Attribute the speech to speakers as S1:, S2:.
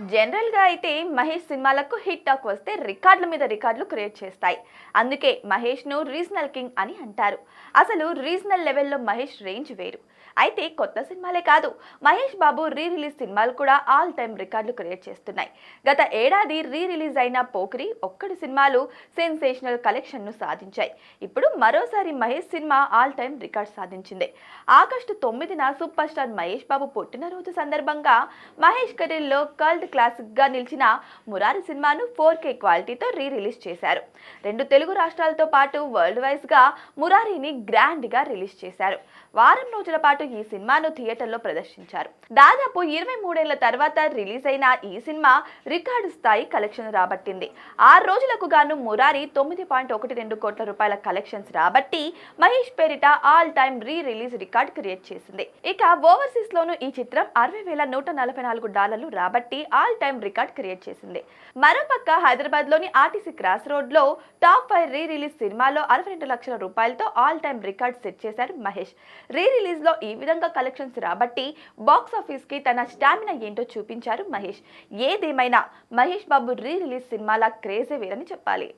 S1: General గా అయితే మహేష్ సినిమాలకు హిట్ టాక్ వస్తే రికార్డుల మీద రికార్డులు క్రియేట్ చేస్తాయి. అందుకే మహేష్ ను రీజనల్ కింగ్ అని అంటారు. అసలు రీజనల్ లెవెల్లో మహేష్ రేంజ్ వేరు. అయితే కొత్త సినిమాలే కాదు, మహేష్ బాబు రీ రిలీజ్ సినిమాలు కూడా ఆల్ టైమ్ రికార్డులు క్రియేట్ చేస్తున్నాయి. గత ఏడాది రీ రిలీజ్ అయిన పోకిరి ఒక్కడి సినిమాలు సెన్సేషనల్ కలెక్షన్ ను సాధించాయి. ఇప్పుడు మరోసారి Mahesh cinema all time record సాధించింది. August 9న super star Mahesh Babu పుట్టినరోజు సందర్భంగా మహేష్ కెరీర్ లో కల్ట్ క్లాసిక్ గా నిలిచిన మురారి సినిమాను 4K క్వాలిటీతో రీ రిలీజ్ చేశారు. 2 తెలుగు రాష్ట్రాలతో పాటు వరల్డ్ వైజ్ గా మురారిని గ్రాండ్ గా రిలీజ్ చేశారు. వారం రోజుల పాటు ఈ సినిమాను థియేటర్లో ప్రదర్శించారు. దాదాపు 23 ఏళ్ల తర్వాత రిలీజ్ అయిన ఈ సినిమా రికార్డు స్థాయి కలెక్షన్ రాబట్టింది. 6 రోజులకు గాను మురారి 9.12 కోట్ల రూపాయల కలెక్షన్స్ రాబట్టి మహేష్ పేరిట all time re release record create చేసింది. ఇక ఓవర్సీస్ లోను ఈ చిత్రం $60,144 రాబట్టి ఆల్ టైమ్ రికార్డ్ క్రియేట్ చేసింది. మరోపక్క హైదరాబాద్ లోని ఆర్టీసీ క్రాస్ రోడ్ లో టాప్ 5 రీ రిలీజ్ సినిమాలో 62 లక్షల రూపాయలతో ఆల్ టైమ్ రికార్డ్ సెట్ చేశారు మహేష్. రీ రిలీజ్ లో ఈ విధంగా కలెక్షన్స్ రాబట్టి బాక్స్ ఆఫీస్ కి తన స్టామినా ఏంటో చూపించారు మహేష్. ఏదేమైనా మహేష్ బాబు రీ రిలీజ్ సినిమాల క్రేజే వేరని చెప్పాలి.